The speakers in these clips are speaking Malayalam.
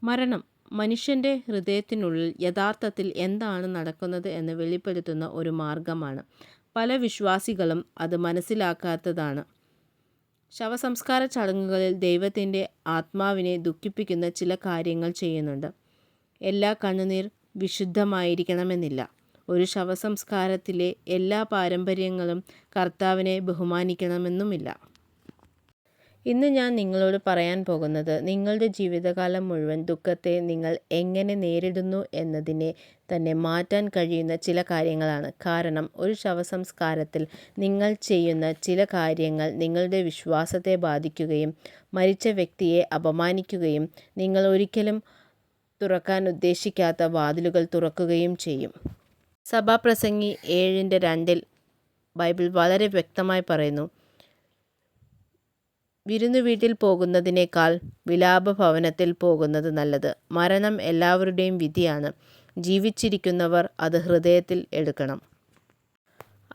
മരണം മനുഷ്യൻ്റെ ഹൃദയത്തിനുള്ളിൽ യഥാർത്ഥത്തിൽ എന്താണ് നടക്കുന്നത് എന്ന് വെളിപ്പെടുത്തുന്ന ഒരു മാർഗമാണ്. പല വിശ്വാസികളും അത് മനസ്സിലാക്കാത്തതാണ്. ശവസംസ്കാര ചടങ്ങുകളിൽ ദൈവത്തിൻ്റെ ആത്മാവിനെ ദുഃഖിപ്പിക്കുന്ന ചില കാര്യങ്ങൾ ചെയ്യുന്നുണ്ട്. എല്ലാ കണ്ണുനീർ വിശുദ്ധമായിരിക്കണമെന്നില്ല. ഒരു ശവസംസ്കാരത്തിലെ എല്ലാ പാരമ്പര്യങ്ങളും കർത്താവിനെ ബഹുമാനിക്കണമെന്നുമില്ല. ഇന്ന് ഞാൻ നിങ്ങളോട് പറയാൻ പോകുന്നത് നിങ്ങളുടെ ജീവിതകാലം മുഴുവൻ ദുഃഖത്തെ നിങ്ങൾ എങ്ങനെ നേരിടുന്നു എന്നതിനെ തന്നെ മാറ്റാൻ കഴിയുന്ന ചില കാര്യങ്ങളാണ്. കാരണം ഒരു ശവസംസ്കാരത്തിൽ നിങ്ങൾ ചെയ്യുന്ന ചില കാര്യങ്ങൾ നിങ്ങളുടെ വിശ്വാസത്തെ ബാധിക്കുകയും മരിച്ച വ്യക്തിയെ അപമാനിക്കുകയും നിങ്ങൾ ഒരിക്കലും തുറക്കാൻ ഉദ്ദേശിക്കാത്ത വാതിലുകൾ തുറക്കുകയും ചെയ്യും. സഭാപ്രസംഗി 7:2 ബൈബിൾ വളരെ വ്യക്തമായി പറയുന്നു, വിരുന്നുവീട്ടിൽ പോകുന്നതിനേക്കാൾ വിലാപഭവനത്തിൽ പോകുന്നത് നല്ലത്. മരണം എല്ലാവരുടെയും വിധിയാണ്. ജീവിച്ചിരിക്കുന്നവർ അത് ഹൃദയത്തിൽ എടുക്കണം.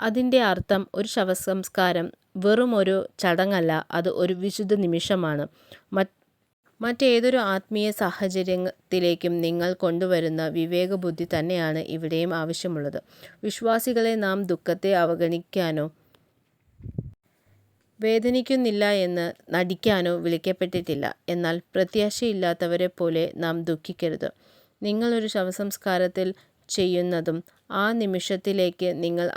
അതിൻ്റെ അർത്ഥം ഒരു ശവസംസ്കാരം വെറും ഒരു ചടങ്ങല്ല, അത് ഒരു വിശുദ്ധ നിമിഷമാണ്. മറ്റേതൊരു ആത്മീയ സാഹചര്യത്തിലേക്കും നിങ്ങൾ കൊണ്ടുവരുന്ന വിവേകബുദ്ധി തന്നെയാണ് ഇവിടെയും ആവശ്യമുള്ളത്. വിശ്വാസികളെ നാം ദുഃഖത്തെ അവഗണിക്കാനോ വേദനിക്കുന്നില്ല എന്ന് നടിക്കാനോ വിളിക്കപ്പെട്ടിട്ടില്ല. എന്നാൽ പ്രത്യാശയില്ലാത്തവരെ പോലെ നാം ദുഃഖിക്കരുത്. നിങ്ങളൊരു ശവസംസ്കാരത്തിൽ ചെയ്യുന്നതും ആ നിമിഷത്തിലേക്ക് നിങ്ങൾ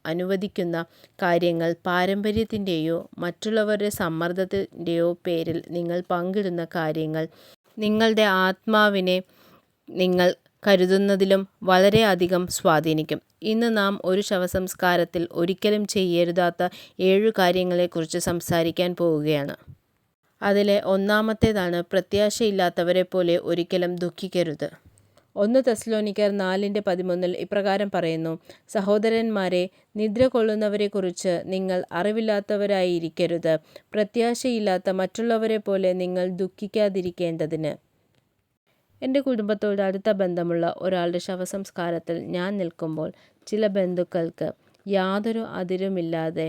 അനുവദിക്കുന്ന കാര്യങ്ങൾ പാരമ്പര്യത്തിൻ്റെയോ മറ്റുള്ളവരുടെ സമ്മർദ്ദത്തിൻ്റെയോ പേരിൽ നിങ്ങൾ പങ്കിടുന്ന കാര്യങ്ങൾ നിങ്ങളുടെ ആത്മാവിനെ നിങ്ങൾ കരുതുന്നതിലും വളരെയധികം സ്വാധീനിക്കും. ഇന്ന് നാം ഒരു ശവസംസ്കാരത്തിൽ ഒരിക്കലും ചെയ്യരുതാത്ത 7 കാര്യങ്ങളെക്കുറിച്ച് സംസാരിക്കാൻ പോവുകയാണ്. അതിലെ ഒന്നാമത്തേതാണ് പ്രത്യാശയില്ലാത്തവരെ പോലെ ഒരിക്കലും ദുഃഖിക്കരുത്. 1 തെസ്സലോനിക്കർ 4:13 ഇപ്രകാരം പറയുന്നു, സഹോദരന്മാരെ, നിദ്ര കൊള്ളുന്നവരെക്കുറിച്ച് നിങ്ങൾ അറിവില്ലാത്തവരായിരിക്കരുത്. പ്രത്യാശയില്ലാത്ത മറ്റുള്ളവരെ പോലെ നിങ്ങൾ ദുഃഖിക്കാതിരിക്കേണ്ടതിന്. എൻ്റെ കുടുംബത്തോട് അടുത്ത ബന്ധമുള്ള ഒരാളുടെ ശവസംസ്കാരത്തിൽ ഞാൻ നിൽക്കുമ്പോൾ ചില ബന്ധുക്കൾക്ക് യാതൊരു അതിരുമില്ലാതെ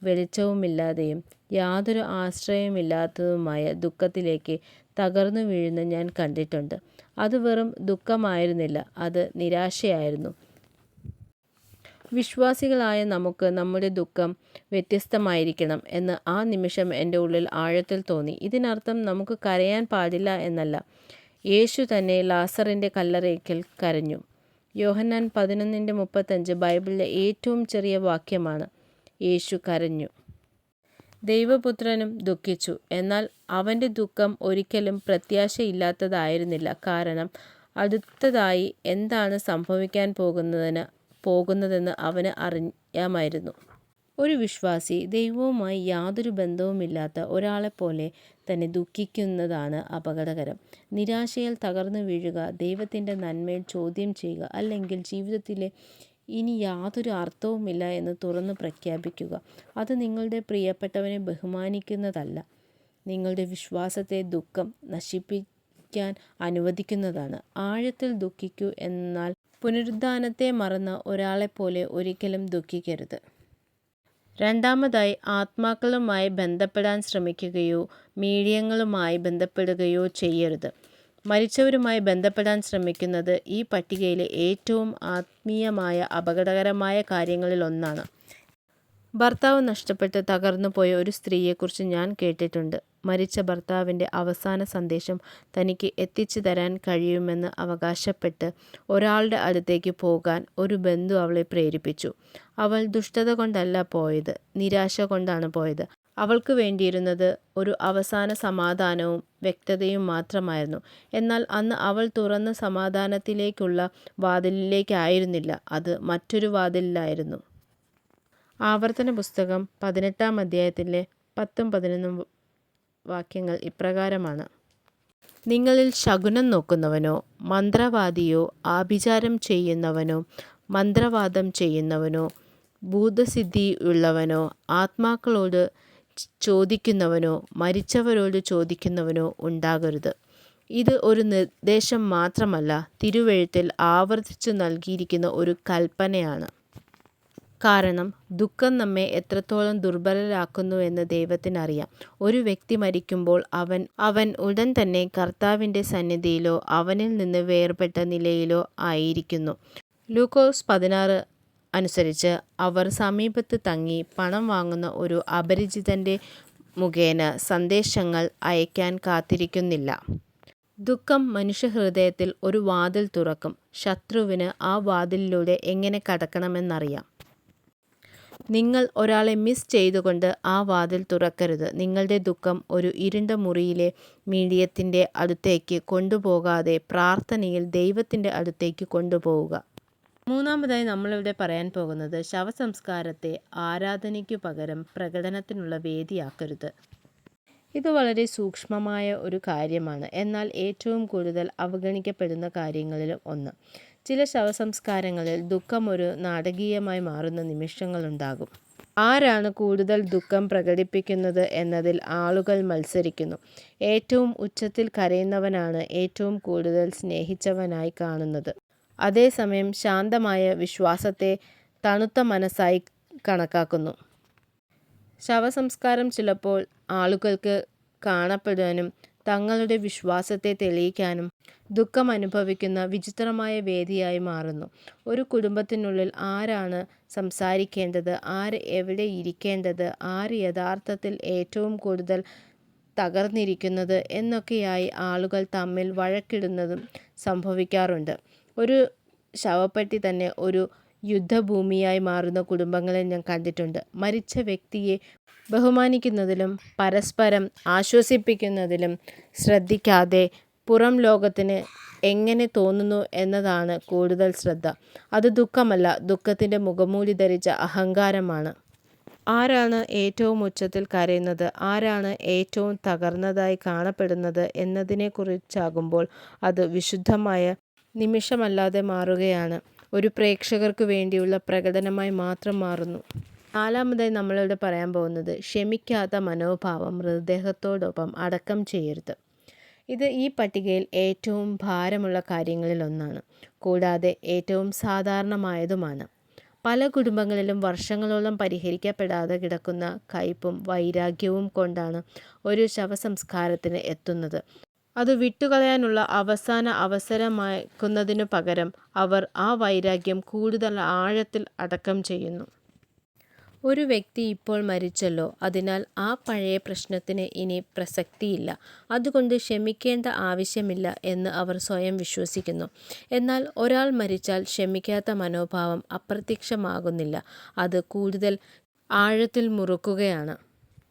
വെളിച്ചവുമില്ലാതെയും യാതൊരു ആശ്രയമില്ലാത്തതുമായ ദുഃഖത്തിലേക്ക് തകർന്നു വീഴുന്ന ഞാൻ കണ്ടിട്ടുണ്ട്. അത് വെറും ദുഃഖമായിരുന്നില്ല, അത് നിരാശയായിരുന്നു. വിശ്വാസികളായ നമുക്ക് നമ്മുടെ ദുഃഖം വ്യത്യസ്തമായിരിക്കണം എന്ന് ആ നിമിഷം എൻ്റെ ഉള്ളിൽ ആഴത്തിൽ തോന്നി. ഇതിനർത്ഥം നമുക്ക് കരയാൻ പാടില്ല എന്നല്ല. യേശു തന്നെ ലാസറിൻ്റെ കല്ലറയ്ക്കൽ കരഞ്ഞു. യോഹന്നാൻ 11:35 ബൈബിളിലെ ഏറ്റവും ചെറിയ വാക്യമാണ്. യേശു കരഞ്ഞു. ദൈവപുത്രനും ദുഃഖിച്ചു. എന്നാൽ അവൻ്റെ ദുഃഖം ഒരിക്കലും പ്രത്യാശയില്ലാത്തതായിരുന്നില്ല. കാരണം അടുത്തതായി എന്താണ് സംഭവിക്കാൻ പോകുന്നതെന്ന് അവന് അറിയാമായിരുന്നു. ഒരു വിശ്വാസി ദൈവവുമായി യാതൊരു ബന്ധവുമില്ലാത്ത ഒരാളെപ്പോലെ തന്നെ ദുഃഖിക്കുന്നതാണ് അപകടകരം. നിരാശയിൽ തകർന്നു വീഴുക, ദൈവത്തിൻ്റെ നന്മയിൽ ചോദ്യം ചെയ്യുക, അല്ലെങ്കിൽ ജീവിതത്തിലെ ഇനി യാതൊരു അർത്ഥവുമില്ല എന്ന് തുറന്നു പ്രഖ്യാപിക്കുക, അത് നിങ്ങളുടെ പ്രിയപ്പെട്ടവനെ ബഹുമാനിക്കുന്നതല്ല, നിങ്ങളുടെ വിശ്വാസത്തെ ദുഃഖം നശിപ്പിക്കാൻ അനുവദിക്കുന്നതാണ്. ആഴത്തിൽ ദുഃഖിക്കൂ, എന്നാൽ പുനരുദ്ധാനത്തെ മറന്ന ഒരാളെപ്പോലെ ഒരിക്കലും ദുഃഖിക്കരുത്. രണ്ടാമതായി, ആത്മാക്കളുമായി ബന്ധപ്പെടാൻ ശ്രമിക്കുകയോ മീഡിയങ്ങളുമായി ബന്ധപ്പെടുകയോ ചെയ്യരുത്. മരിച്ചവരുമായി ബന്ധപ്പെടാൻ ശ്രമിക്കുന്നത് ഈ പട്ടികയിലെ ഏറ്റവും ആത്മീയമായ അപകടകരമായ കാര്യങ്ങളിലൊന്നാണ്. ഭർത്താവ് നഷ്ടപ്പെട്ട് തകർന്നു പോയ ഒരു സ്ത്രീയെക്കുറിച്ച് ഞാൻ കേട്ടിട്ടുണ്ട്. മരിച്ച ഭർത്താവിൻ്റെ അവസാന സന്ദേശം തനിക്ക് എത്തിച്ചു തരാൻ കഴിയുമെന്ന് അവകാശപ്പെട്ട് ഒരാളുടെ അടുത്തേക്ക് പോകാൻ ഒരു ബന്ധു അവളെ പ്രേരിപ്പിച്ചു. അവൾ ദുഷ്ടത കൊണ്ടല്ല പോയത്, നിരാശ കൊണ്ടാണ് പോയത്. അവൾക്ക് വേണ്ടിയിരുന്നത് ഒരു അവസാന സമാധാനവും വ്യക്തതയും മാത്രമായിരുന്നു. എന്നാൽ അന്ന് അവൾ തുറന്ന സമാധാനത്തിലേക്കുള്ള വാതിലിലേക്കായിരുന്നില്ല, അത് മറ്റൊരു വാതിലിലായിരുന്നു. ആവർത്തന പുസ്തകം 18-ാം അധ്യായത്തിലെ 10-11 വാക്യങ്ങൾ ഇപ്രകാരമാണ്. നിങ്ങളിൽ ശകുനം നോക്കുന്നവനോ മന്ത്രവാദിയോ ആഭിചാരം ചെയ്യുന്നവനോ മന്ത്രവാദം ചെയ്യുന്നവനോ ഭൂതസിദ്ധിയുള്ളവനോ ആത്മാക്കളോട് ചോദിക്കുന്നവനോ മരിച്ചവരോട് ചോദിക്കുന്നവനോ ഉണ്ടാകരുത്. ഇത് ഒരു നിർദ്ദേശം മാത്രമല്ല, തിരുവെഴുത്തിൽ ആവർത്തിച്ചു നൽകിയിരിക്കുന്ന ഒരു കൽപ്പനയാണ്. കാരണം ദുഃഖം നമ്മെ എത്രത്തോളം ദുർബലരാക്കുന്നുവെന്ന് ദൈവത്തിനറിയാം. ഒരു വ്യക്തി മരിക്കുമ്പോൾ അവൻ ഉടൻ തന്നെ കർത്താവിൻ്റെ സന്നിധിയിലോ അവനിൽ നിന്ന് വേർപെട്ട നിലയിലോ ആയിരിക്കുന്നു. ലൂക്കോസ് 16 അനുസരിച്ച് അവർ സമീപത്ത് തങ്ങി പണം വാങ്ങുന്ന ഒരു അപരിചിതൻ്റെ മുഖേന സന്ദേശങ്ങൾ അയക്കാൻ കാത്തിരിക്കുന്നില്ല. ദുഃഖം മനുഷ്യഹൃദയത്തിൽ ഒരു വാതിൽ തുറക്കും. ശത്രുവിന് ആ വാതിലിലൂടെ എങ്ങനെ കടക്കണമെന്നറിയാം. നിങ്ങൾ ഒരാളെ മിസ് ചെയ്തുകൊണ്ട് ആ വാതിൽ തുറക്കരുത്. നിങ്ങളുടെ ദുഃഖം ഒരു ഇരുണ്ട മുറിയിലെ മീഡിയത്തിൻ്റെ അടുത്തേക്ക് കൊണ്ടുപോകാതെ പ്രാർത്ഥനയിൽ ദൈവത്തിൻ്റെ അടുത്തേക്ക് കൊണ്ടുപോവുക. മൂന്നാമതായി നമ്മളിവിടെ പറയാൻ പോകുന്നത് ശവസംസ്കാരത്തെ ആരാധനയ്ക്കു പകരം പ്രകടനത്തിനുള്ള വേദിയാക്കരുത്. ഇത് വളരെ സൂക്ഷ്മമായ ഒരു കാര്യമാണ്, എന്നാൽ ഏറ്റവും കൂടുതൽ അവഗണിക്കപ്പെടുന്ന കാര്യങ്ങളിൽ ഒന്ന്. ചില ശവസംസ്കാരങ്ങളിൽ ദുഃഖം ഒരു നാടകീയമായി മാറുന്ന നിമിഷങ്ങളുണ്ടാകും. ആരാണ് കൂടുതൽ ദുഃഖം പ്രകടിപ്പിക്കുന്നത് എന്നതിൽ ആളുകൾ മത്സരിക്കുന്നു. ഏറ്റവും ഉച്ചത്തിൽ കരയുന്നവനാണ് ഏറ്റവും കൂടുതൽ സ്നേഹിച്ചവനായി കാണുന്നത്. അതേസമയം ശാന്തമായ വിശ്വാസത്തെ തണുത്ത മനസ്സായി കണക്കാക്കുന്നു. ശവസംസ്കാരം ചിലപ്പോൾ ആളുകൾക്ക് കാണപ്പെടാനും തങ്ങളുടെ വിശ്വാസത്തെ തെളിയിക്കാനും ദുഃഖം അനുഭവിക്കുന്ന വിചിത്രമായ വേദിയായി മാറുന്നു. ഒരു കുടുംബത്തിനുള്ളിൽ ആരാണ് സംസാരിക്കേണ്ടത്, ആര് എവിടെ ഇരിക്കേണ്ടത്, ആര് യഥാർത്ഥത്തിൽ ഏറ്റവും കൂടുതൽ തകർന്നിരിക്കുന്നത് എന്നൊക്കെയായി ആളുകൾ തമ്മിൽ വഴക്കിടുന്നതും സംഭവിക്കാറുണ്ട്. ഒരു ശവപ്പെട്ടി തന്നെ ഒരു യുദ്ധഭൂമിയായി മാറുന്ന കുടുംബങ്ങളെ ഞാൻ കണ്ടിട്ടുണ്ട്. മരിച്ച വ്യക്തിയെ ബഹുമാനിക്കുന്നതിലും പരസ്പരം ആശ്വസിപ്പിക്കുന്നതിലും ശ്രദ്ധിക്കാതെ പുറം ലോകത്തിന് എങ്ങനെ തോന്നുന്നു എന്നതാണ് കൂടുതൽ ശ്രദ്ധ. അത് ദുഃഖമല്ല, ദുഃഖത്തിൻ്റെ മുഖംമൂടി ധരിച്ച അഹങ്കാരമാണ്. ആരാണ് ഏറ്റവും ഉച്ചത്തിൽ കരയുന്നത്, ആരാണ് ഏറ്റവും തകർന്നതായി കാണപ്പെടുന്നത് എന്നതിനെക്കുറിച്ചാകുമ്പോൾ അത് വിശുദ്ധമായ നിമിഷമല്ലാതെ മാറുകയാണ്. ഒരു പ്രേക്ഷകർക്ക് വേണ്ടിയുള്ള പ്രകടനമായി മാത്രം മാറുന്നു. നാലാമതായി നമ്മളിവിടെ പറയാൻ പോകുന്നത് ക്ഷമിക്കാത്ത മനോഭാവം മൃതദേഹത്തോടൊപ്പം അടക്കം ചെയ്യരുത്. ഇത് ഈ പട്ടികയിൽ ഏറ്റവും ഭാരമുള്ള കാര്യങ്ങളിലൊന്നാണ്, കൂടാതെ ഏറ്റവും സാധാരണമായതുമാണ്. പല കുടുംബങ്ങളിലും വർഷങ്ങളോളം പരിഹരിക്കപ്പെടാതെ കിടക്കുന്ന കയ്പും വൈരാഗ്യവും കൊണ്ടാണ് ഒരു ശവസംസ്കാരത്തിന് എത്തുന്നത്. അത് വിട്ടുകളയാനുള്ള അവസാന അവസരമാക്കുന്നതിനു പകരം അവർ ആ വൈരാഗ്യം കൂടുതൽ ആഴത്തിൽ അടക്കം ചെയ്യുന്നു. ഒരു വ്യക്തി ഇപ്പോൾ മരിച്ചല്ലോ, അതിനാൽ ആ പഴയ പ്രശ്നത്തിന് ഇനി പ്രസക്തിയില്ല, അതുകൊണ്ട് ക്ഷമിക്കേണ്ട ആവശ്യമില്ല എന്ന് അവർ സ്വയം വിശ്വസിക്കുന്നു. എന്നാൽ ഒരാൾ മരിച്ചാൽ ക്ഷമിക്കാത്ത മനോഭാവം അപ്രത്യക്ഷമാകുന്നില്ല, അത് കൂടുതൽ ആഴത്തിൽ മുറുക്കുകയാണ്.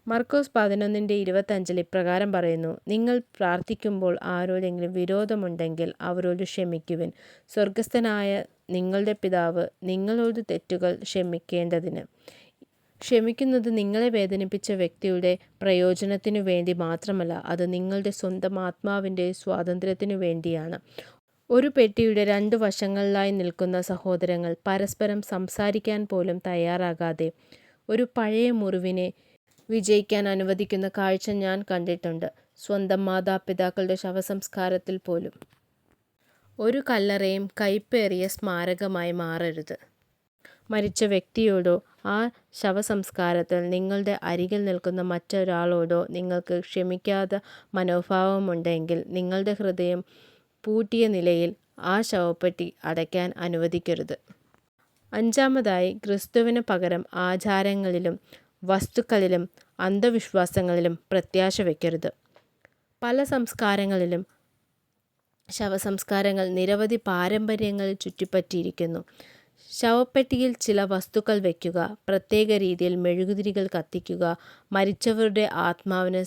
മർക്കോസ് 11:25 ഇപ്രകാരം പറയുന്നു: നിങ്ങൾ പ്രാർത്ഥിക്കുമ്പോൾ ആരോടെങ്കിലും വിരോധമുണ്ടെങ്കിൽ അവരോട് ക്ഷമിക്കുവിൻ, സ്വർഗ്ഗസ്ഥനായ നിങ്ങളുടെ പിതാവ് നിങ്ങളോട് തെറ്റുകൾ ക്ഷമിക്കേണ്ടതിന്. ക്ഷമിക്കുന്നത് നിങ്ങളെ വേദനിപ്പിച്ച വ്യക്തിയുടെ പ്രയോജനത്തിനു വേണ്ടി മാത്രമല്ല, അത് നിങ്ങളുടെ സ്വന്തം ആത്മാവിൻ്റെ സ്വാതന്ത്ര്യത്തിനു വേണ്ടിയാണ്. ഒരു പെട്ടിയുടെ 2 വശങ്ങളിലായി നിൽക്കുന്ന സഹോദരങ്ങൾ പരസ്പരം സംസാരിക്കാൻ പോലും തയ്യാറാകാതെ ഒരു പഴയ മുറിവിനെ വിജയിക്കാൻ അനുവദിക്കുന്ന കാഴ്ച ഞാൻ കണ്ടിട്ടുണ്ട്, സ്വന്തം മാതാപിതാക്കളുടെ ശവസംസ്കാരത്തിൽ പോലും. ഒരു കല്ലറയും കയ്പേറിയ സ്മാരകമായി മാറരുത്. മരിച്ച വ്യക്തിയോടോ ആ ശവസംസ്കാരത്തിൽ നിങ്ങളുടെ അരികിൽ നിൽക്കുന്ന മറ്റൊരാളോടോ നിങ്ങൾക്ക് ക്ഷമിക്കാത്ത മനോഭാവമുണ്ടെങ്കിൽ നിങ്ങളുടെ ഹൃദയം പൂട്ടിയ നിലയിൽ ആ ശവപ്പെട്ടി അടയ്ക്കാൻ അനുവദിക്കരുത്. അഞ്ചാമതായി, ക്രിസ്തുവിന് പകരം ആചാരങ്ങളിലും വസ്തുക്കളിലും അന്ധവിശ്വാസങ്ങളിലും പ്രത്യാശ വയ്ക്കരുത്. പല സംസ്കാരങ്ങളിലും ശവസംസ്കാരങ്ങൾ നിരവധി പാരമ്പര്യങ്ങളിൽ ചുറ്റിപ്പറ്റിയിരിക്കുന്നു. ശവപ്പെട്ടിയിൽ ചില വസ്തുക്കൾ വയ്ക്കുക, പ്രത്യേക രീതിയിൽ മെഴുകുതിരികൾ കത്തിക്കുക, മരിച്ചവരുടെ ആത്മാവിന്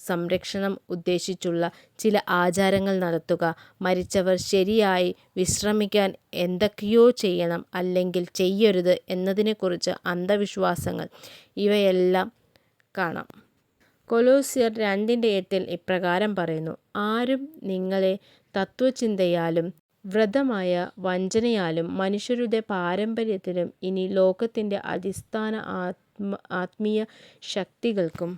സംരക്ഷണം ഉദ്ദേശിച്ചുള്ള ചില ആചാരങ്ങൾ നടത്തുക, മരിച്ചവർ ശരിയായി വിശ്രമിക്കാൻ എന്തൊക്കെയോ ചെയ്യണം അല്ലെങ്കിൽ ചെയ്യരുത് എന്നതിനെക്കുറിച്ച് അന്ധവിശ്വാസങ്ങൾ, ഇവയെല്ലാം കാണാം. കൊലോസ്യർ 2:8 ഇപ്രകാരം പറയുന്നു: ആരും നിങ്ങളെ തത്വചിന്തയാലും വ്രതമായ വഞ്ചനയാലും മനുഷ്യരുടെ പാരമ്പര്യത്തിലും ഇനി ലോകത്തിൻ്റെ അടിസ്ഥാന ആത്മീയ ശക്തികൾക്കും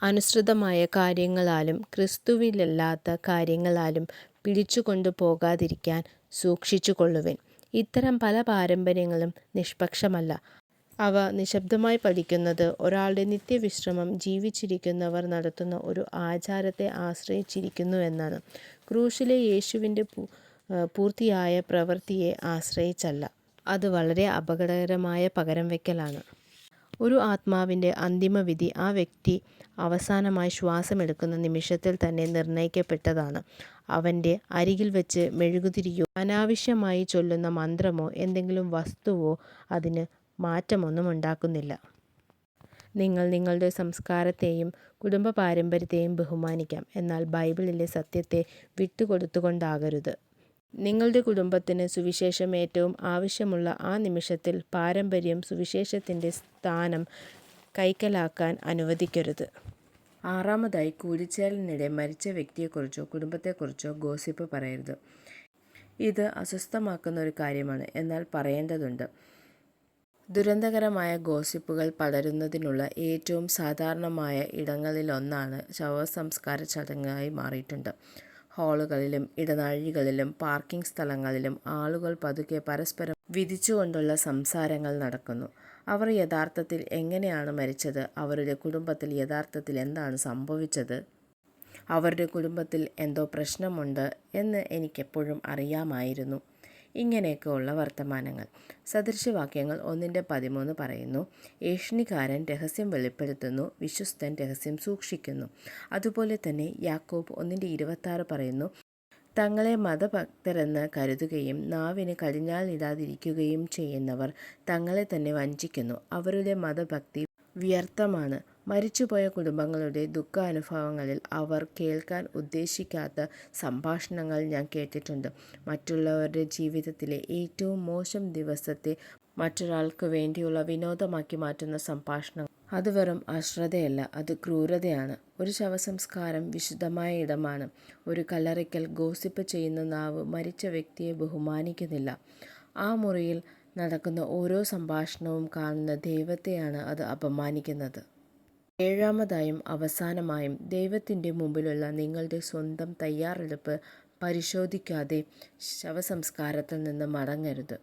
അനുസൃതമായ കാര്യങ്ങളാലും ക്രിസ്തുവിലല്ലാത്ത കാര്യങ്ങളാലും പിടിച്ചുകൊണ്ടു പോകാതിരിക്കാൻ സൂക്ഷിച്ചുകൊള്ളുവിൻ. ഇത്തരം പല പാരമ്പര്യങ്ങളും നിഷ്പക്ഷമല്ല, അവ നിശബ്ദമായി പഠിക്കുന്നത് ഒരാളുടെ നിത്യവിശ്രമം ജീവിച്ചിരിക്കുന്നവർ നടത്തുന്ന ഒരു ആചാരത്തെ ആശ്രയിച്ചിരിക്കുന്നു എന്നാണ്. ക്രൂശിലെ യേശുവിൻ്റെ പൂർത്തിയായ പ്രവൃത്തിയെ ആശ്രയിച്ചല്ല. അത് വളരെ അപകടകരമായ പകരം വയ്ക്കലാണ്. ഒരു ആത്മാവിൻ്റെ അന്തിമവിധി ആ വ്യക്തി അവസാനമായി ശ്വാസമെടുക്കുന്ന നിമിഷത്തിൽ തന്നെ നിർണയിക്കപ്പെട്ടതാണ്. അവൻ്റെ അരികിൽ വെച്ച് മെഴുകുതിരിയോ അനാവശ്യമായി ചൊല്ലുന്ന മന്ത്രമോ എന്തെങ്കിലും വസ്തുവോ അതിന് മാറ്റമൊന്നും ഉണ്ടാക്കുന്നില്ല. നിങ്ങൾ നിങ്ങളുടെ സംസ്കാരത്തെയും കുടുംബ പാരമ്പര്യത്തെയും ബഹുമാനിക്കാം, എന്നാൽ ബൈബിളിലെ സത്യത്തെ വിട്ടുകൊടുത്തുകൊണ്ടാകരുത്. നിങ്ങളുടെ കുടുംബത്തിന് സുവിശേഷം ഏറ്റവും ആവശ്യമുള്ള ആ നിമിഷത്തിൽ പാരമ്പര്യം സുവിശേഷത്തിൻ്റെ സ്ഥാനം കൈക്കലാക്കാൻ അനുവദിക്കരുത്. ആറാമതായി, കൂടിച്ചേരലിനിടെ മരിച്ച വ്യക്തിയെക്കുറിച്ചോ കുടുംബത്തെക്കുറിച്ചോ ഗോസിപ്പ് പറയരുത്. ഇത് അസ്വസ്ഥമാക്കുന്ന ഒരു കാര്യമാണ്, എന്നാൽ പറയേണ്ടതുണ്ട്. ദുരന്തകരമായ ഗോസിപ്പുകൾ പടരുന്നതിനുള്ള ഏറ്റവും സാധാരണമായ ഇടങ്ങളിലൊന്നാണ് ശവസംസ്കാര ചടങ്ങായി മാറിയിട്ടുണ്ട്. ഹാളുകളിലും ഇടനാഴികളിലും പാർക്കിംഗ് സ്ഥലങ്ങളിലും ആളുകൾ പതുക്കെ പരസ്പരം വിധിച്ചുകൊണ്ടുള്ള സംസാരങ്ങൾ നടക്കുന്നു. അവർ യഥാർത്ഥത്തിൽ എങ്ങനെയാണ് മരിച്ചത്, അവരുടെ കുടുംബത്തിൽ യഥാർത്ഥത്തിൽ എന്താണ് സംഭവിച്ചത്, അവരുടെ കുടുംബത്തിൽ എന്തോ പ്രശ്നമുണ്ട് എന്ന് എനിക്കെപ്പോഴും അറിയാമായിരുന്നു. ഇങ്ങനെയൊക്കെയുള്ള വർത്തമാനങ്ങൾ. സദൃശവാക്യങ്ങൾ 1:13 പറയുന്നു, ഏഷണിക്കാരൻ രഹസ്യം വെളിപ്പെടുത്തുന്നു, വിശ്വസ്തൻ രഹസ്യം സൂക്ഷിക്കുന്നു. അതുപോലെ തന്നെ യാക്കോബ് 1:26 പറയുന്നു, തങ്ങളെ മതഭക്തരെന്ന് കരുതുകയും നാവിന് കടിഞ്ഞാണിടാതിരിക്കുകയും ചെയ്യുന്നവർ തങ്ങളെ തന്നെ വഞ്ചിക്കുന്നു. അവരുടെ മതഭക്തി വ്യർത്ഥമാണ്. മരിച്ചുപോയ കുടുംബങ്ങളുടെ ദുഃഖാനുഭവങ്ങളിൽ അവർ കേൾക്കാൻ ഉദ്ദേശിക്കാത്ത സംഭാഷണങ്ങൾ ഞാൻ കേട്ടിട്ടുണ്ട്. മറ്റുള്ളവരുടെ ജീവിതത്തിലെ ഏറ്റവും മോശം ദിവസത്തെ മറ്റൊരാൾക്ക് വേണ്ടിയുള്ള വിനോദമാക്കി മാറ്റുന്ന സംഭാഷണങ്ങൾ. അത് വെറും അശ്രദ്ധയല്ല, അത് ക്രൂരതയാണ്. ഒരു ശവസംസ്കാരം വിശുദ്ധമായ ഇടമാണ്. ഒരു കല്ലറയ്ക്കൽ ഗോസിപ്പ് ചെയ്യുന്ന നാവ് മരിച്ച വ്യക്തിയെ ബഹുമാനിക്കുന്നില്ല. ആ മുറിയിൽ നടക്കുന്ന ഓരോ സംഭാഷണവും കാണുന്ന ദൈവത്തെയാണ് അത് അപമാനിക്കുന്നത്. ഏഴാമതായും അവസാനമായും, ദൈവത്തിൻ്റെ മുമ്പിലുള്ള നിങ്ങളുടെ സ്വന്തം തയ്യാറെടുപ്പ് പരിശോധിക്കാതെ ശവസംസ്കാരത്തിൽ നിന്ന് മടങ്ങരുത്.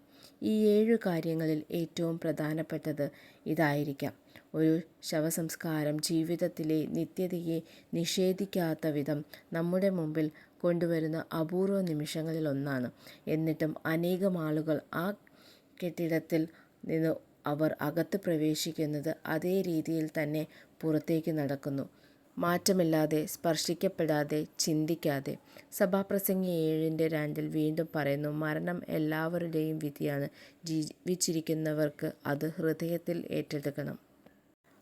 ഈ 7 കാര്യങ്ങളിൽ ഏറ്റവും പ്രധാനപ്പെട്ടത് ഇതായിരിക്കാം. ഒരു ശവസംസ്കാരം ജീവിതത്തിലെ നിത്യതയെ നിഷേധിക്കാത്ത വിധം നമ്മുടെ മുമ്പിൽ കൊണ്ടുവരുന്ന അപൂർവ നിമിഷങ്ങളിലൊന്നാണ്. എന്നിട്ടും അനേകം ആളുകൾ ആ കെട്ടിടത്തിൽ നിന്ന് അവർ അകത്ത് പ്രവേശിക്കുന്നത് അതേ രീതിയിൽ തന്നെ പുറത്തേക്ക് നടക്കുന്നു, മാറ്റമില്ലാതെ, സ്പർശിക്കപ്പെടാതെ, ചിന്തിക്കാതെ. സഭാപ്രസംഗി 7:2 വീണ്ടും പറയുന്നു, മരണം എല്ലാവരുടെയും വിധിയാണ്, ജീവിച്ചിരിക്കുന്നവർക്ക് അത് ഹൃദയത്തിൽ ഏറ്റെടുക്കണം.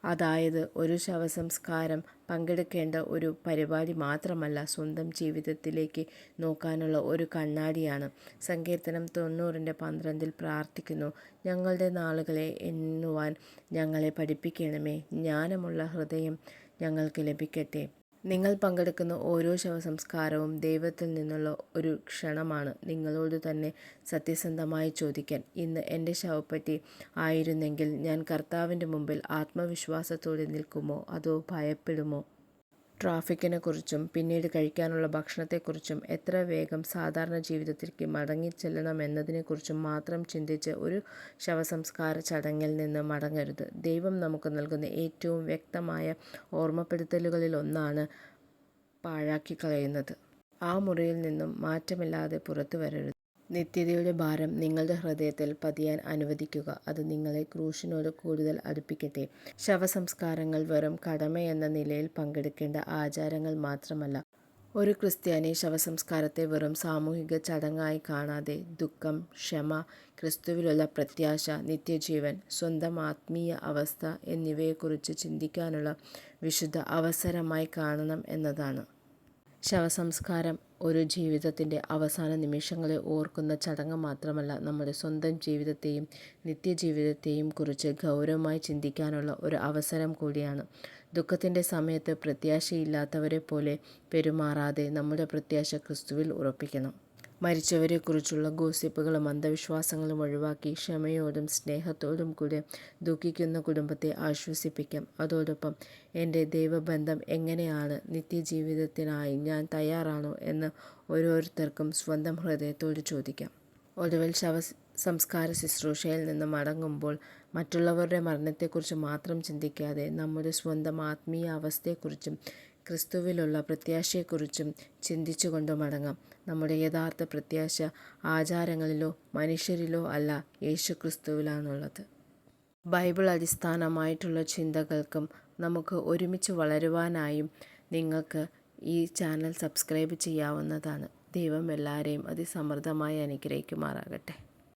അതായത് ഒരു ശവസംസ്കാരം പങ്കെടുക്കേണ്ട ഒരു പരിപാടി മാത്രമല്ല, സ്വന്തം ജീവിതത്തിലേക്ക് നോക്കാനുള്ള ഒരു കണ്ണാടിയാണ്. സങ്കീർത്തനം 90:12 പ്രാർത്ഥിക്കുന്നു, ഞങ്ങളുടെ നാളുകളെ എണ്ണുവാൻ ഞങ്ങളെ പഠിപ്പിക്കണമേ, ജ്ഞാനമുള്ള ഹൃദയം ഞങ്ങൾക്ക് ലഭിക്കട്ടെ. നിങ്ങൾ പങ്കെടുക്കുന്ന ഓരോ ശവസംസ്കാരവും ദൈവത്തിൽ നിന്നുള്ള ഒരു ക്ഷണമാണ്. നിങ്ങളോട് തന്നെ സത്യസന്ധമായി ചോദിക്കാൻ, ഇന്ന് എൻ്റെ ശവപ്പെട്ടി ആയിരുന്നെങ്കിൽ ഞാൻ കർത്താവിൻ്റെ മുമ്പിൽ ആത്മവിശ്വാസത്തോടെ നിൽക്കുമോ അതോ ഭയപ്പെടുമോ? ട്രാഫിക്കിനെക്കുറിച്ചും പിന്നീട് കഴിക്കാനുള്ള ഭക്ഷണത്തെക്കുറിച്ചും എത്ര വേഗം സാധാരണ ജീവിതത്തിലേക്ക് മടങ്ങിച്ചെല്ലണമെന്നതിനെക്കുറിച്ചും മാത്രം ചിന്തിച്ച് ഒരു ശവസംസ്കാര ചടങ്ങിൽ നിന്ന് മടങ്ങരുത്. ദൈവം നമുക്ക് നൽകുന്ന ഏറ്റവും വ്യക്തമായ ഓർമ്മപ്പെടുത്തലുകളിലൊന്നാണ് പാഴാക്കിക്കളയുന്നത്. ആ മുറിയിൽ നിന്നും മാറ്റമില്ലാതെ പുറത്തു വരരുത്. നിത്യതയുടെ ഭാരം നിങ്ങളുടെ ഹൃദയത്തിൽ പതിയാൻ അനുവദിക്കുക. അത് നിങ്ങളെ ക്രൂശിനോട് കൂടുതൽ അടുപ്പിക്കട്ടെ. ശവസംസ്കാരങ്ങൾ വെറും കടമയെന്ന നിലയിൽ പങ്കെടുക്കേണ്ട ആചാരങ്ങൾ മാത്രമല്ല. ഒരു ക്രിസ്ത്യാനി ശവസംസ്കാരത്തെ വെറും സാമൂഹിക ചടങ്ങായി കാണാതെ ദുഃഖം, ക്ഷമ, ക്രിസ്തുവിലുള്ള പ്രത്യാശ, നിത്യജീവൻ, സ്വന്തം ആത്മീയ അവസ്ഥ എന്നിവയെക്കുറിച്ച് ചിന്തിക്കാനുള്ള വിശുദ്ധ അവസരമായി കാണണം എന്നതാണ്. ശവസംസ്കാരം ഒരു ജീവിതത്തിൻ്റെ അവസാന നിമിഷങ്ങളെ ഓർക്കുന്ന ചടങ്ങ് മാത്രമല്ല, നമ്മുടെ സ്വന്തം ജീവിതത്തെയും നിത്യജീവിതത്തെയും കുറിച്ച് ഗൗരവമായി ചിന്തിക്കാനുള്ള ഒരു അവസരം കൂടിയാണ്. ദുഃഖത്തിൻ്റെ സമയത്ത് പ്രത്യാശയില്ലാത്തവരെ പോലെ പെരുമാറാതെ നമ്മുടെ പ്രത്യാശ ക്രിസ്തുവിൽ ഉറപ്പിക്കണം. മരിച്ചവരെക്കുറിച്ചുള്ള ഗോസിപ്പുകളും അന്ധവിശ്വാസങ്ങളും ഒഴിവാക്കി ക്ഷമയോടും സ്നേഹത്തോടും കൂടെ ദുഃഖിക്കുന്ന കുടുംബത്തെ ആശ്വസിപ്പിക്കാം. അതോടൊപ്പം എൻ്റെ ദൈവബന്ധം എങ്ങനെയാണ്, നിത്യജീവിതത്തിനായി ഞാൻ തയ്യാറാണോ എന്ന് ഓരോരുത്തർക്കും സ്വന്തം ഹൃദയത്തോട് ചോദിക്കാം. ഒടുവിൽ സംസ്കാര ശുശ്രൂഷയിൽ നിന്ന് മടങ്ങുമ്പോൾ മറ്റുള്ളവരുടെ മരണത്തെക്കുറിച്ച് മാത്രം ചിന്തിക്കാതെ നമ്മുടെ സ്വന്തം ആത്മീയ അവസ്ഥയെക്കുറിച്ചും ക്രിസ്തുവിലുള്ള പ്രത്യാശയെക്കുറിച്ചും ചിന്തിച്ചുകൊണ്ട് മടങ്ങാം. നമ്മുടെ യഥാർത്ഥ പ്രത്യാശ ആചാരങ്ങളിലോ മനുഷ്യരിലോ അല്ല, യേശു ക്രിസ്തുവിലാണുള്ളത്. ബൈബിൾ അടിസ്ഥാനമായിട്ടുള്ള ചിന്തകൾക്കും നമുക്ക് ഒരുമിച്ച് വളരുവാനായും നിങ്ങൾക്ക് ഈ ചാനൽ സബ്സ്ക്രൈബ് ചെയ്യാവുന്നതാണ്. ദൈവം എല്ലാവരെയും അതിസമൃദ്ധമായി അനുഗ്രഹിക്കുമാറാകട്ടെ.